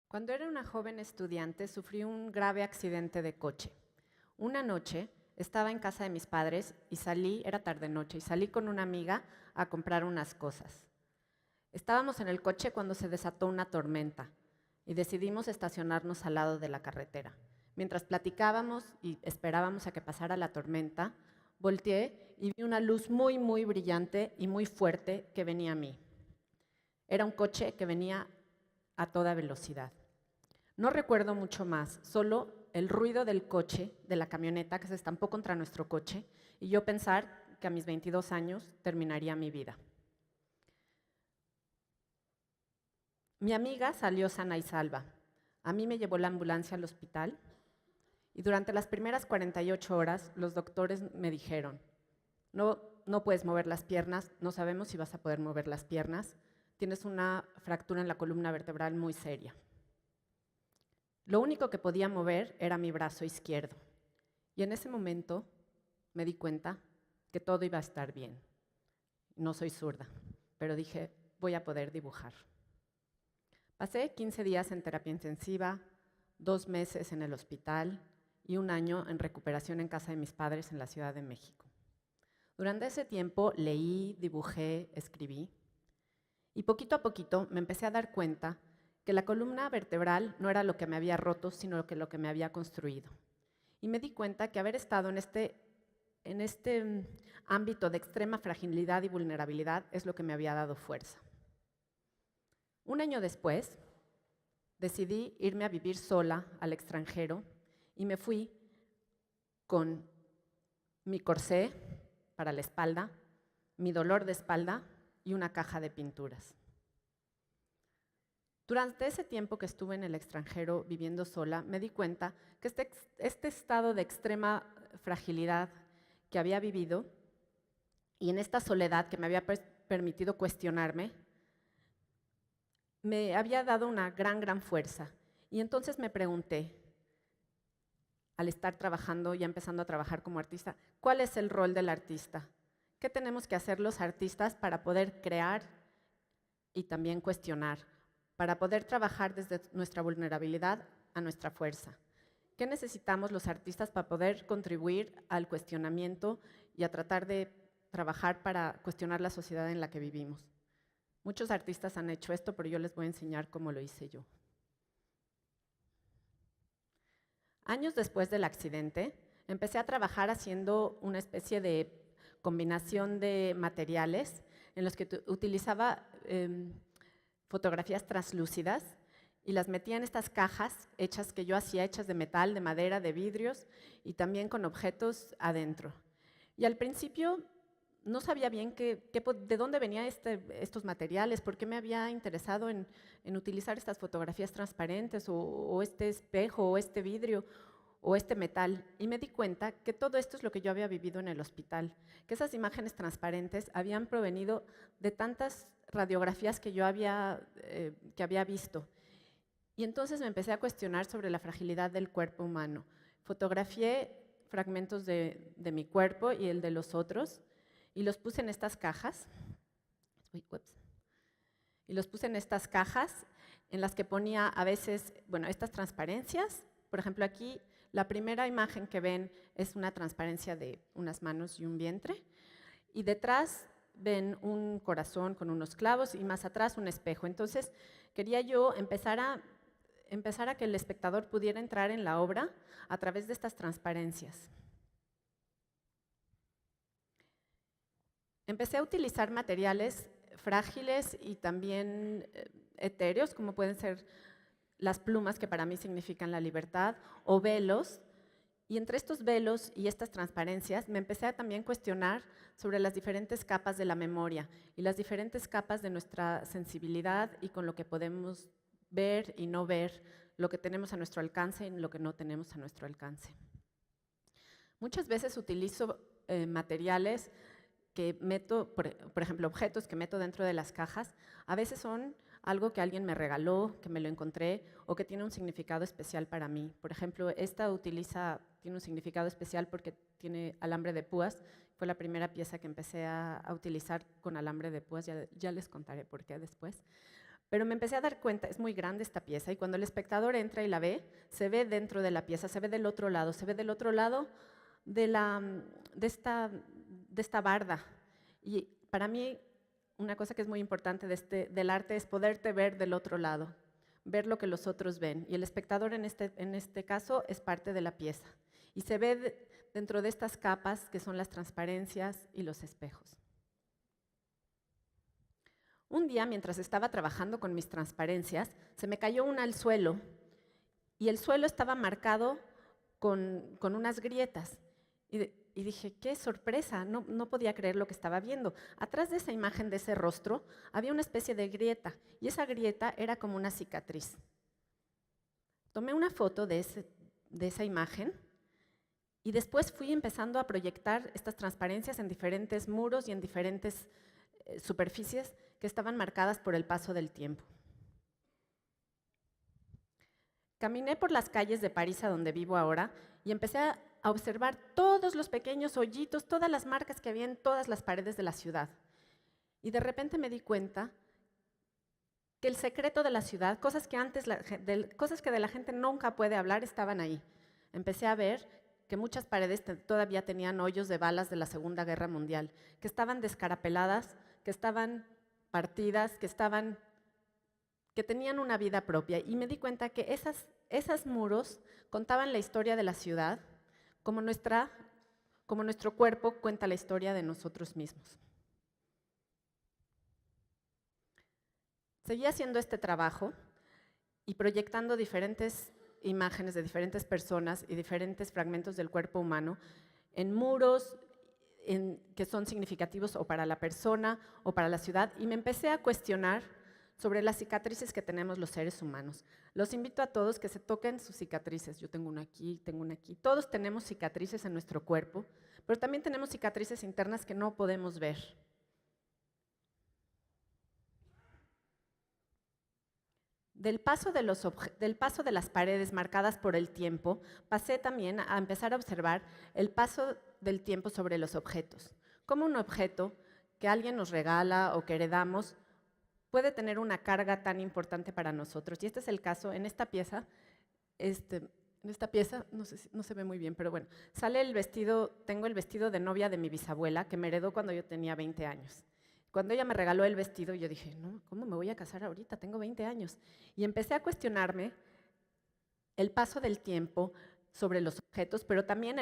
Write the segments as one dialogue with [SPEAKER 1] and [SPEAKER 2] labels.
[SPEAKER 1] Cuando era una joven estudiante, sufrí un grave accidente de coche. Una noche estaba en casa de mis padres y salí, era tarde noche, y salí con una amiga a comprar unas cosas. Estábamos en el coche cuando se desató una tormenta y decidimos estacionarnos al lado de la carretera. Mientras platicábamos y esperábamos a que pasara la tormenta, volteé y vi una luz muy brillante y muy fuerte que venía a mí. Era un coche que venía a toda velocidad. No recuerdo mucho más, solo el ruido del coche, de la camioneta que se estampó contra nuestro coche, y yo pensar que a mis 22 años terminaría mi vida. Mi amiga salió sana y salva. A mí me llevó la ambulancia al hospital y durante las primeras 48 horas los doctores me dijeron, no puedes mover las piernas, no sabemos si vas a poder mover las piernas, tienes una fractura en la columna vertebral muy seria. Lo único que podía mover era mi brazo izquierdo. Y en ese momento me di cuenta que todo iba a estar bien. No soy zurda, pero dije, voy a poder dibujar. Pasé 15 días en terapia intensiva, 2 meses en el hospital y 1 año en recuperación en casa de mis padres en la Ciudad de México. Durante ese tiempo leí, dibujé, escribí y poquito a poquito me empecé a dar cuenta que la columna vertebral no era lo que me había roto, sino lo que me había construido. Y me di cuenta que haber estado en este ámbito de extrema fragilidad y vulnerabilidad es lo que me había dado fuerza. 1 año después, decidí irme a vivir sola al extranjero y me fui con mi corsé para la espalda, mi dolor de espalda y una caja de pinturas. Durante ese tiempo que estuve en el extranjero viviendo sola, me di cuenta que este estado de extrema fragilidad que había vivido y en esta soledad que me había permitido cuestionarme, me había dado una gran fuerza. Y entonces me pregunté, al estar trabajando, ya empezando a trabajar como artista, ¿cuál es el rol del artista? ¿Qué tenemos que hacer los artistas para poder crear y también cuestionar? Para poder trabajar desde nuestra vulnerabilidad a nuestra fuerza. ¿Qué necesitamos los artistas para poder contribuir al cuestionamiento y a tratar de trabajar para cuestionar la sociedad en la que vivimos? Muchos artistas han hecho esto, pero yo les voy a enseñar cómo lo hice yo. Años después del accidente, empecé a trabajar haciendo una especie de combinación de materiales en los que utilizaba fotografías translúcidas y las metía en estas cajas hechas que yo hacía, hechas de metal, de madera, de vidrios y también con objetos adentro. Y al principio no sabía bien de dónde venían estos materiales, por qué me había interesado en utilizar estas fotografías transparentes o este espejo o este vidrio o este metal. Y me di cuenta que todo esto es lo que yo había vivido en el hospital, que esas imágenes transparentes habían provenido de tantas radiografías que yo había visto. Y entonces me empecé a cuestionar sobre la fragilidad del cuerpo humano. Fotografié fragmentos de mi cuerpo y el de los otros, y los puse en estas cajas. Y los puse en estas cajas en las que ponía a veces, bueno, estas transparencias. Por ejemplo, aquí la primera imagen que ven es una transparencia de unas manos y un vientre. Y detrás ven un corazón con unos clavos y más atrás un espejo. Entonces, quería yo empezar a que el espectador pudiera entrar en la obra a través de estas transparencias. Empecé a utilizar materiales frágiles y también etéreos, como pueden ser las plumas, que para mí significan la libertad, o velos. Y entre estos velos y estas transparencias me empecé a también cuestionar sobre las diferentes capas de la memoria y las diferentes capas de nuestra sensibilidad y con lo que podemos ver y no ver, lo que tenemos a nuestro alcance y lo que no tenemos a nuestro alcance. Muchas veces utilizo materiales que meto, por ejemplo, objetos que meto dentro de las cajas, a veces son algo que alguien me regaló, que me lo encontré o que tiene un significado especial para mí. Por ejemplo, esta tiene un significado especial porque tiene alambre de púas. Fue la primera pieza que empecé a utilizar con alambre de púas, ya les contaré por qué después. Pero me empecé a dar cuenta, es muy grande esta pieza, y cuando el espectador entra y la ve, se ve dentro de la pieza, se ve del otro lado, se ve del otro lado de esta barda. Y para mí, una cosa que es muy importante del arte es poderte ver del otro lado, ver lo que los otros ven. Y el espectador en este caso es parte de la pieza. Y se ve dentro de estas capas que son las transparencias y los espejos. Un día, mientras estaba trabajando con mis transparencias, se me cayó una al suelo y el suelo estaba marcado con unas grietas. Y dije, qué sorpresa, no podía creer lo que estaba viendo. Atrás de esa imagen, de ese rostro, había una especie de grieta y esa grieta era como una cicatriz. Tomé una foto de esa imagen y después fui empezando a proyectar estas transparencias en diferentes muros y en diferentes superficies que estaban marcadas por el paso del tiempo. Caminé por las calles de París, a donde vivo ahora, y empecé a observar todos los pequeños hoyitos, todas las marcas que había en todas las paredes de la ciudad. Y de repente me di cuenta que el secreto de la ciudad, cosas que de la gente nunca puede hablar, estaban ahí. Empecé a ver que muchas paredes todavía tenían hoyos de balas de la Segunda Guerra Mundial, que estaban descarapeladas, que estaban partidas, que tenían una vida propia. Y me di cuenta que esos muros contaban la historia de la ciudad, como nuestro cuerpo cuenta la historia de nosotros mismos. Seguí haciendo este trabajo y proyectando diferentes imágenes de diferentes personas y diferentes fragmentos del cuerpo humano en muros que son significativos o para la persona o para la ciudad, y me empecé a cuestionar sobre las cicatrices que tenemos los seres humanos. Los invito a todos que se toquen sus cicatrices. Yo tengo una aquí, tengo una aquí. Todos tenemos cicatrices en nuestro cuerpo, pero también tenemos cicatrices internas que no podemos ver. Del paso de las paredes marcadas por el tiempo, pasé también a empezar a observar el paso del tiempo sobre los objetos. Como un objeto que alguien nos regala o que heredamos puede tener una carga tan importante para nosotros. Y este es el caso en esta pieza. No se ve muy bien, pero bueno, sale el vestido, tengo el vestido de novia de mi bisabuela, que me heredó cuando yo tenía 20 años. Cuando ella me regaló el vestido, yo dije, no, ¿cómo me voy a casar ahorita? Tengo 20 años. Y empecé a cuestionarme el paso del tiempo sobre los objetos, pero también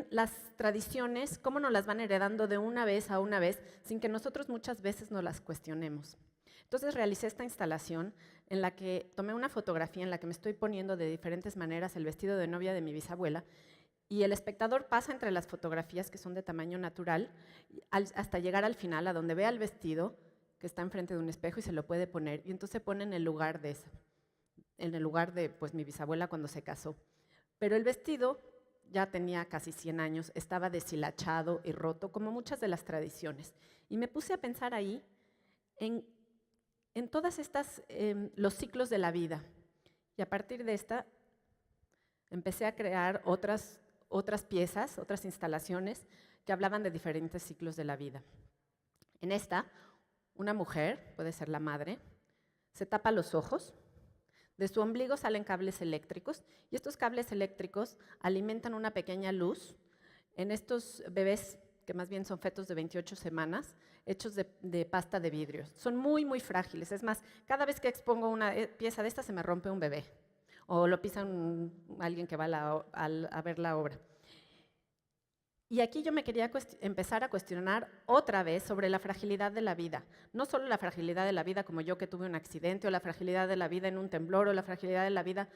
[SPEAKER 1] las tradiciones, cómo nos las van heredando de una vez a una vez, sin que nosotros muchas veces nos las cuestionemos. Entonces realicé esta instalación en la que tomé una fotografía en la que me estoy poniendo de diferentes maneras el vestido de novia de mi bisabuela, y el espectador pasa entre las fotografías que son de tamaño natural hasta llegar al final, a donde vea el vestido que está enfrente de un espejo y se lo puede poner, y entonces se pone en el lugar de pues, mi bisabuela cuando se casó. Pero el vestido ya tenía casi 100 años, estaba deshilachado y roto, como muchas de las tradiciones. Y me puse a pensar ahí en todas estas, los ciclos de la vida. Y a partir de esta empecé a crear otras piezas, otras instalaciones que hablaban de diferentes ciclos de la vida. En esta, una mujer, puede ser la madre, se tapa los ojos, de su ombligo salen cables eléctricos y estos cables eléctricos alimentan una pequeña luz en estos bebés, que más bien son fetos de 28 semanas, hechos de pasta de vidrio. Son muy, muy frágiles. Es más, cada vez que expongo una pieza de esta se me rompe un bebé o lo pisan alguien que va a ver la obra. Y aquí yo me quería empezar a cuestionar otra vez sobre la fragilidad de la vida. No solo la fragilidad de la vida como yo que tuve un accidente, o la fragilidad de la vida en un temblor, o la fragilidad de la vida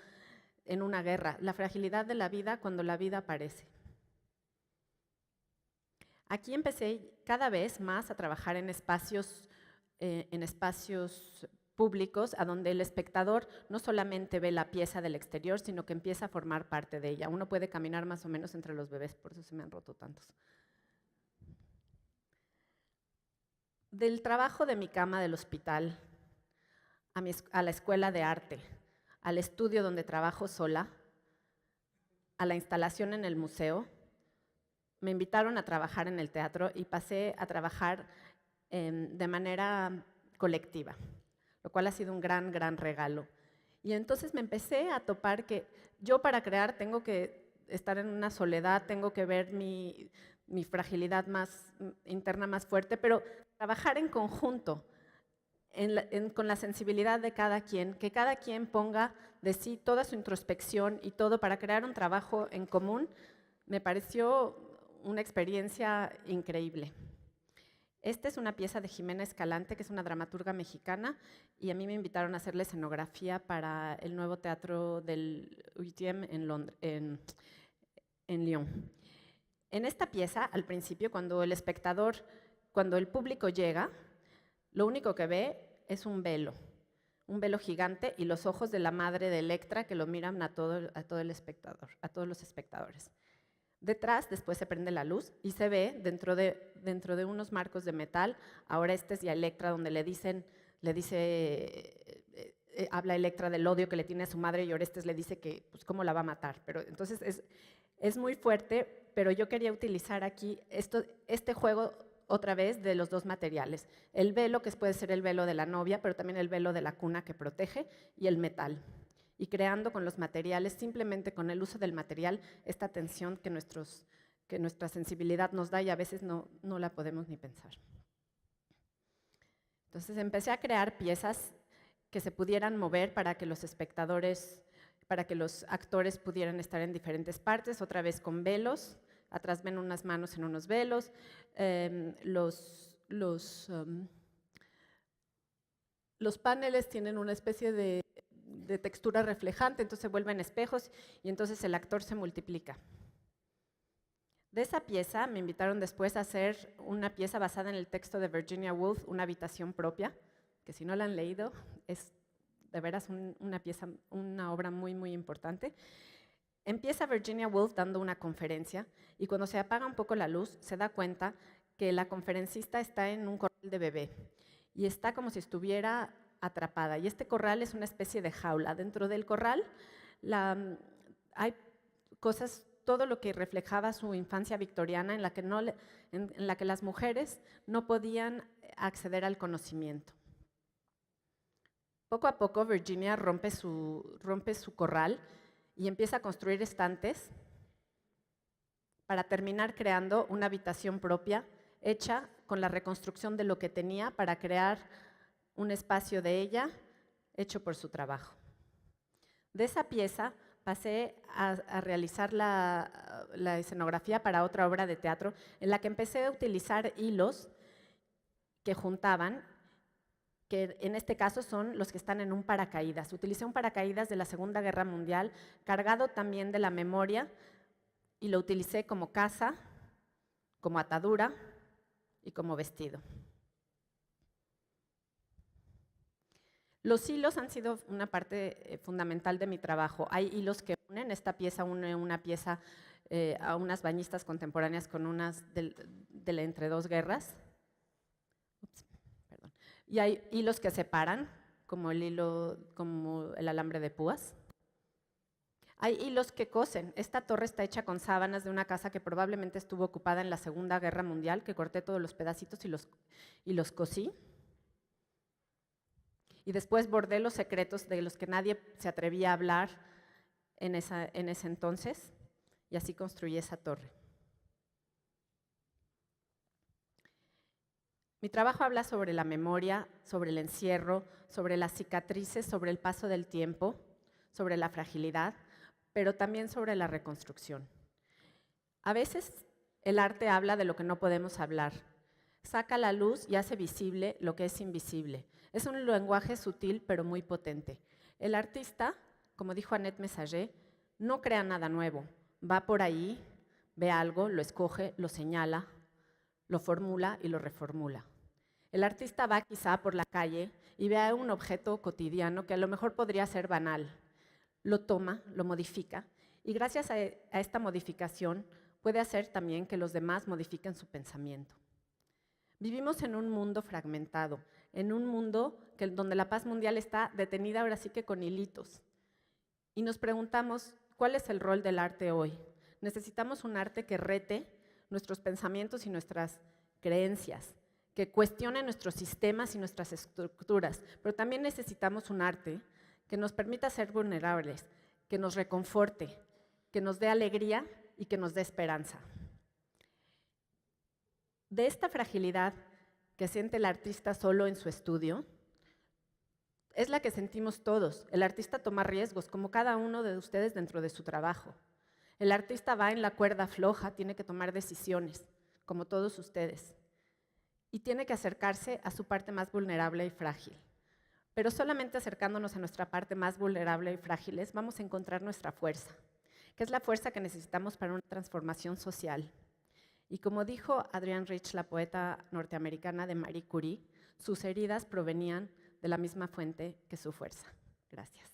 [SPEAKER 1] en una guerra. La fragilidad de la vida cuando la vida aparece. Aquí empecé cada vez más a trabajar en espacios públicos, a donde el espectador no solamente ve la pieza del exterior, sino que empieza a formar parte de ella. Uno puede caminar más o menos entre los bebés, por eso se me han roto tantos. Del trabajo de mi cama del hospital, a la escuela de arte, al estudio donde trabajo sola, a la instalación en el museo, me invitaron a trabajar en el teatro y pasé a trabajar de manera colectiva. lo cual ha sido un gran, gran regalo. Y entonces me empecé a topar que yo para crear tengo que estar en una soledad, tengo que ver mi fragilidad interna más fuerte, pero trabajar en conjunto, con la sensibilidad de cada quien, que cada quien ponga de sí toda su introspección y todo para crear un trabajo en común, me pareció una experiencia increíble. Esta es una pieza de Jimena Escalante, que es una dramaturga mexicana, y a mí me invitaron a hacerle escenografía para el nuevo teatro del UTM en Lyon. En esta pieza, al principio, cuando el público llega, lo único que ve es un velo gigante y los ojos de la madre de Electra que lo miran a todos los espectadores. Detrás, después se prende la luz y se ve dentro de unos marcos de metal a Orestes y a Electra, donde habla Electra del odio que le tiene a su madre y Orestes le dice que, pues, cómo la va a matar. Pero entonces es muy fuerte, pero yo quería utilizar aquí este juego otra vez de los dos materiales. El velo, que puede ser el velo de la novia, pero también el velo de la cuna que protege, y el metal. Y creando con los materiales, simplemente con el uso del material, esta tensión que nuestra sensibilidad nos da y a veces no la podemos ni pensar. Entonces empecé a crear piezas que se pudieran mover para que los actores pudieran estar en diferentes partes, otra vez con velos. Atrás ven unas manos en unos velos. Los paneles tienen una especie de textura reflejante, entonces se vuelven espejos y entonces el actor se multiplica. De esa pieza me invitaron después a hacer una pieza basada en el texto de Virginia Woolf, Una habitación propia, que si no la han leído es de veras una obra muy, muy importante. Empieza Virginia Woolf dando una conferencia y cuando se apaga un poco la luz se da cuenta que la conferencista está en un corral de bebé y está como si estuviera atrapada. Y este corral es una especie de jaula. Dentro del corral hay cosas, todo lo que reflejaba su infancia victoriana en la que las mujeres no podían acceder al conocimiento. Poco a poco Virginia rompe su corral y empieza a construir estantes para terminar creando una habitación propia hecha con la reconstrucción de lo que tenía para crear un espacio de ella hecho por su trabajo. De esa pieza pasé a realizar la escenografía para otra obra de teatro en la que empecé a utilizar hilos que juntaban, que en este caso son los que están en un paracaídas. Utilicé un paracaídas de la Segunda Guerra Mundial, cargado también de la memoria, y lo utilicé como caza, como atadura y como vestido. Los hilos han sido una parte fundamental de mi trabajo. Hay hilos que unen, esta pieza une una pieza a unas bañistas contemporáneas con unas de entre dos guerras. Y hay hilos que separan, como el alambre de púas. Hay hilos que cosen. Esta torre está hecha con sábanas de una casa que probablemente estuvo ocupada en la Segunda Guerra Mundial, que corté todos los pedacitos y los cosí. Y después bordé los secretos de los que nadie se atrevía a hablar en ese entonces, y así construí esa torre. Mi trabajo habla sobre la memoria, sobre el encierro, sobre las cicatrices, sobre el paso del tiempo, sobre la fragilidad, pero también sobre la reconstrucción. A veces el arte habla de lo que no podemos hablar, saca a la luz y hace visible lo que es invisible. Es un lenguaje sutil pero muy potente. El artista, como dijo Annette Messager, no crea nada nuevo, va por ahí, ve algo, lo escoge, lo señala, lo formula y lo reformula. El artista va quizá por la calle y ve a un objeto cotidiano que a lo mejor podría ser banal. Lo toma, lo modifica y gracias a esta modificación puede hacer también que los demás modifiquen su pensamiento. Vivimos en un mundo fragmentado, en un mundo donde la paz mundial está detenida ahora sí que con hilitos. Y nos preguntamos, ¿cuál es el rol del arte hoy? Necesitamos un arte que rete nuestros pensamientos y nuestras creencias, que cuestione nuestros sistemas y nuestras estructuras, pero también necesitamos un arte que nos permita ser vulnerables, que nos reconforte, que nos dé alegría y que nos dé esperanza. De esta fragilidad que siente el artista solo en su estudio, es la que sentimos todos. El artista toma riesgos, como cada uno de ustedes dentro de su trabajo. El artista va en la cuerda floja, tiene que tomar decisiones, como todos ustedes. Y tiene que acercarse a su parte más vulnerable y frágil. Pero solamente acercándonos a nuestra parte más vulnerable y frágiles vamos a encontrar nuestra fuerza, que es la fuerza que necesitamos para una transformación social. Y como dijo Adrienne Rich, la poeta norteamericana de Marie Curie, sus heridas provenían de la misma fuente que su fuerza. Gracias.